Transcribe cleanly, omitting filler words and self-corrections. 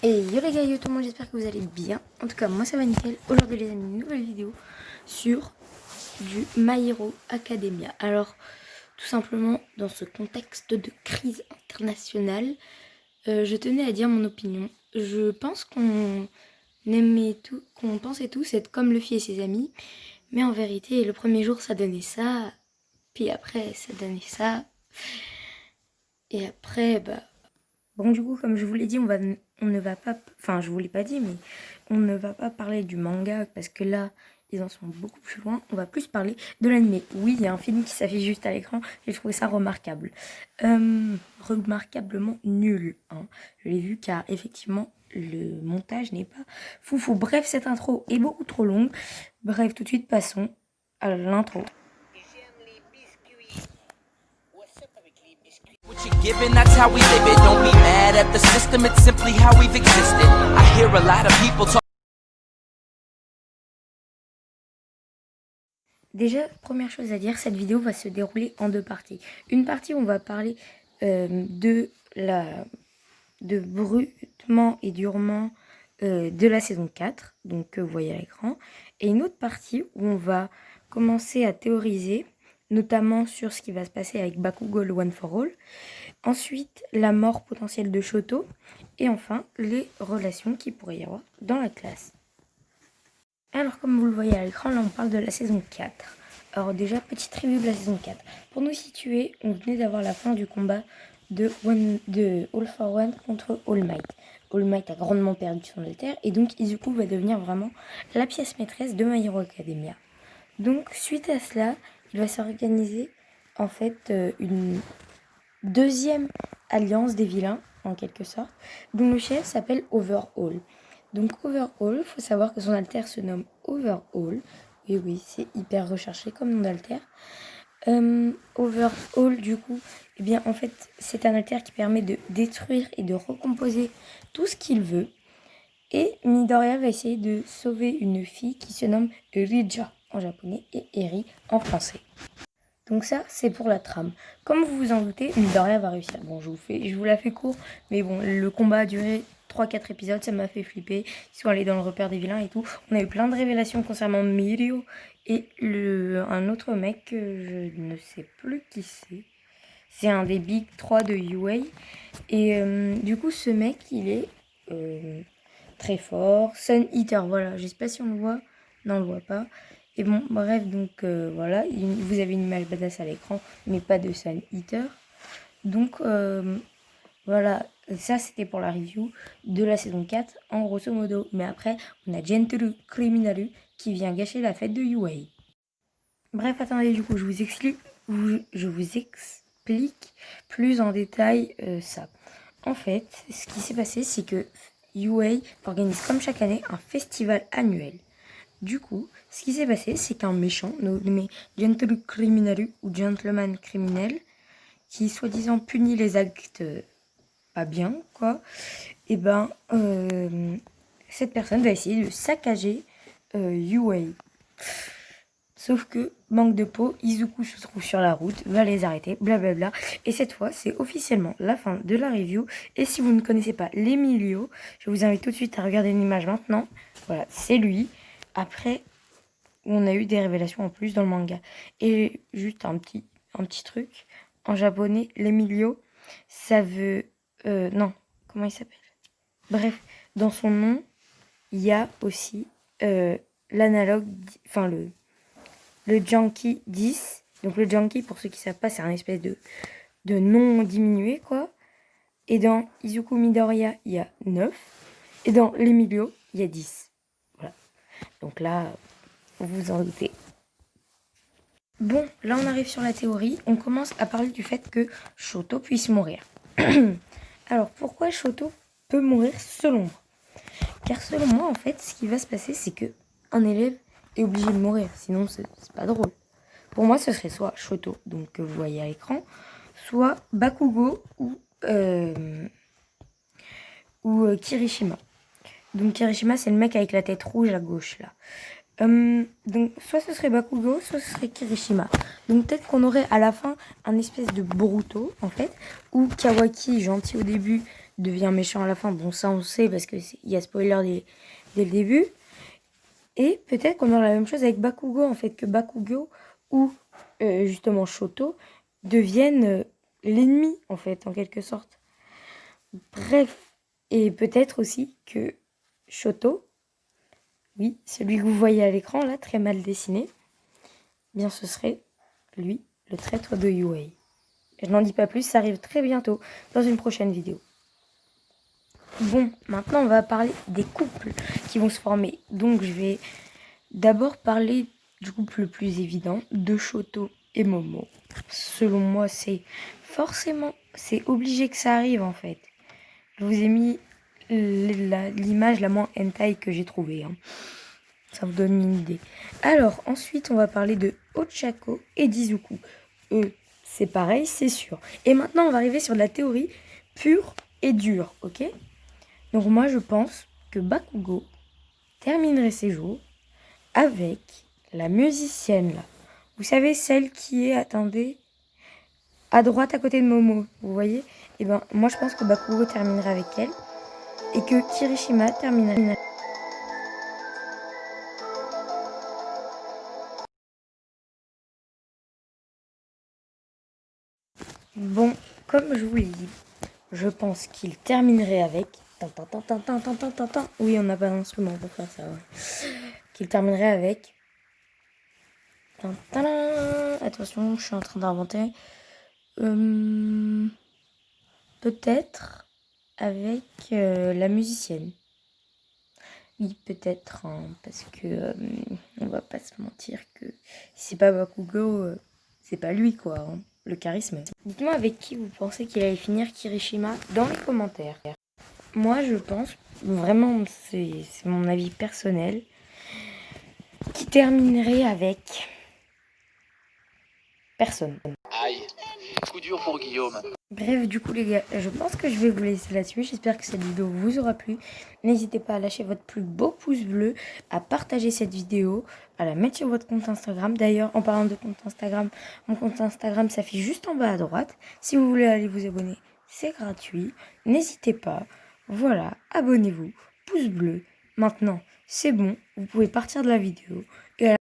Et yo les gars, yo tout le monde, j'espère que vous allez bien. En tout cas, moi ça va nickel. Aujourd'hui les amis, une nouvelle vidéo sur du My Hero Academia. Alors, tout simplement, dans ce contexte de crise internationale, je tenais à dire mon opinion. Je pense qu'on qu'on pensait tous être comme Luffy et ses amis. Mais en vérité, le premier jour ça donnait ça, puis après ça donnait ça. Et après, bon, du coup, comme je vous l'ai dit, on ne va pas... Enfin, je vous l'ai pas dit, mais on ne va pas parler du manga parce que là, ils en sont beaucoup plus loin. On va plus parler de l'anime. Oui, il y a un film qui s'affiche juste à l'écran. J'ai trouvé ça remarquable. Remarquablement nul. Hein. Je l'ai vu car, effectivement, le montage n'est pas foufou. Bref, cette intro est beaucoup trop longue. Bref, tout de suite, passons à l'intro. What you're given, that's how we live it. Don't be mad at the system, it's simply how we've existed. I hear a lot of people talk. Déjà, première chose à dire, cette vidéo va se dérouler en deux parties. Une partie où on va parler de brutement et durement de la saison 4, donc que vous voyez à l'écran. Et une autre partie où on va commencer à théoriser, notamment sur ce qui va se passer avec Bakugo le One for All. Ensuite, la mort potentielle de Shoto. Et enfin, les relations qu'il pourrait y avoir dans la classe. Alors comme vous le voyez à l'écran, là on parle de la saison 4. Alors déjà, petite review de la saison 4. Pour nous situer, on venait d'avoir la fin du combat de All for One contre All Might. All Might a grandement perdu son alter et donc Izuku va devenir vraiment la pièce maîtresse de My Hero Academia. Donc suite à cela, il va s'organiser en fait une deuxième alliance des vilains en quelque sorte, dont le chef s'appelle Overhaul. Donc Overhaul, il faut savoir que son alter se nomme Overhaul. Oui, oui, c'est hyper recherché comme nom d'alter. Overhaul, du coup, eh bien, en fait, c'est un alter qui permet de détruire et de recomposer tout ce qu'il veut. Et Midoriya va essayer de sauver une fille qui se nomme Rija en japonais et Eri en français. Donc ça, c'est pour la trame. Comme vous vous en doutez, Midoriya va réussir. Bon, je vous la fais court, mais bon, le combat a duré 3-4 épisodes, ça m'a fait flipper. Ils sont allés dans le repère des vilains et tout. On a eu plein de révélations concernant Mirio et un autre mec que je ne sais plus qui c'est. C'est un des Big 3 de UA. Et du coup, ce mec, il est très fort. Sun Eater, voilà, je sais pas si on le voit. Non, on le voit pas. Et bon, bref, donc voilà, vous avez une image badass à l'écran, mais pas de Sun Eater. Donc voilà, ça c'était pour la review de la saison 4 en grosso modo. Mais après, on a Gentleman Criminalu qui vient gâcher la fête de UA. Bref, attendez, du coup, je vous explique plus en détail ça. En fait, ce qui s'est passé, c'est que UA organise comme chaque année un festival annuel. Du coup, ce qui s'est passé, c'est qu'un méchant, nommé Gentleman Criminalu ou Gentleman Criminel, qui soi-disant punit les actes pas bien, quoi, et cette personne va essayer de saccager UA. Sauf que, manque de peau, Izuku se trouve sur la route, va les arrêter, blablabla. Et cette fois, c'est officiellement la fin de la review. Et si vous ne connaissez pas l'Emilio, je vous invite tout de suite à regarder une image maintenant. Voilà, c'est lui. Après, on a eu des révélations en plus dans le manga. Et juste un petit truc. En japonais, l'Emilio, ça veut... non, comment il s'appelle? Bref, dans son nom, il y a aussi l'analogue, enfin le Janky 10. Donc le Janky, pour ceux qui ne savent pas, c'est un espèce de nom diminué, quoi. Et dans Izuku Midoriya, il y a 9. Et dans l'Emilio, il y a 10. Voilà. Donc là, vous vous en doutez. Bon, là on arrive sur la théorie. On commence à parler du fait que Shoto puisse mourir. Alors, pourquoi Shoto peut mourir selon moi? Car selon moi, en fait, ce qui va se passer, c'est que un élève est obligé de mourir. Sinon, c'est pas drôle. Pour moi, ce serait soit Shoto, donc que vous voyez à l'écran, soit Bakugo ou Kirishima. Donc Kirishima, c'est le mec avec la tête rouge à gauche, là. Donc soit ce serait Bakugo, soit ce serait Kirishima. Donc peut-être qu'on aurait à la fin un espèce de Boruto en fait, où Kawaki, gentil au début, devient méchant à la fin. Bon, ça on sait parce qu'il y a spoiler dès le début. Et peut-être qu'on aura la même chose avec Bakugo, en fait, que Bakugo ou justement Shoto deviennent l'ennemi, en fait, en quelque sorte. Bref, et peut-être aussi que Shoto, oui, celui que vous voyez à l'écran, là, très mal dessiné, eh bien ce serait, lui, le traître de Yue. Je n'en dis pas plus, ça arrive très bientôt, dans une prochaine vidéo. Bon, maintenant on va parler des couples qui vont se former. Donc je vais d'abord parler du couple le plus évident, de Shoto et Momo. Selon moi, c'est obligé que ça arrive en fait. Je vous ai mis l'image la moins hentai que j'ai trouvée. Hein. Ça vous donne une idée. Alors, ensuite, on va parler de Ochako et d'Izuku. Eux, c'est pareil, c'est sûr. Et maintenant, on va arriver sur la théorie pure et dure, ok? Donc moi, je pense que Bakugo terminerait ses jours avec la musicienne, là. Vous savez, celle qui est, attendez, à droite à côté de Momo, vous voyez? Et ben, moi, je pense que Bakugo terminerait avec elle et que Kirishima terminerait. Bon, comme je vous l'ai dit, je pense qu'il terminerait avec... Oui, on n'a pas d'instrument pour faire ça. Ouais. Qu'il terminerait avec... Attention, je suis en train d'inventer. Peut-être avec la musicienne. Oui, peut-être, hein, parce que on va pas se mentir que si c'est pas Bakugo, c'est pas lui quoi, hein, le charisme. Dites-moi avec qui vous pensez qu'il allait finir Kirishima dans les commentaires. Moi je pense, vraiment c'est mon avis personnel, qui terminerait avec personne. Aïe, coup dur pour Guillaume. Bref, du coup les gars, je pense que je vais vous laisser là-dessus. J'espère que cette vidéo vous aura plu. N'hésitez pas à lâcher votre plus beau pouce bleu, à partager cette vidéo, à la mettre sur votre compte Instagram. D'ailleurs, en parlant de compte Instagram, mon compte Instagram s'affiche juste en bas à droite. Si vous voulez aller vous abonner, c'est gratuit. N'hésitez pas. Voilà, abonnez-vous, pouce bleu. Maintenant, c'est bon, vous pouvez partir de la vidéo.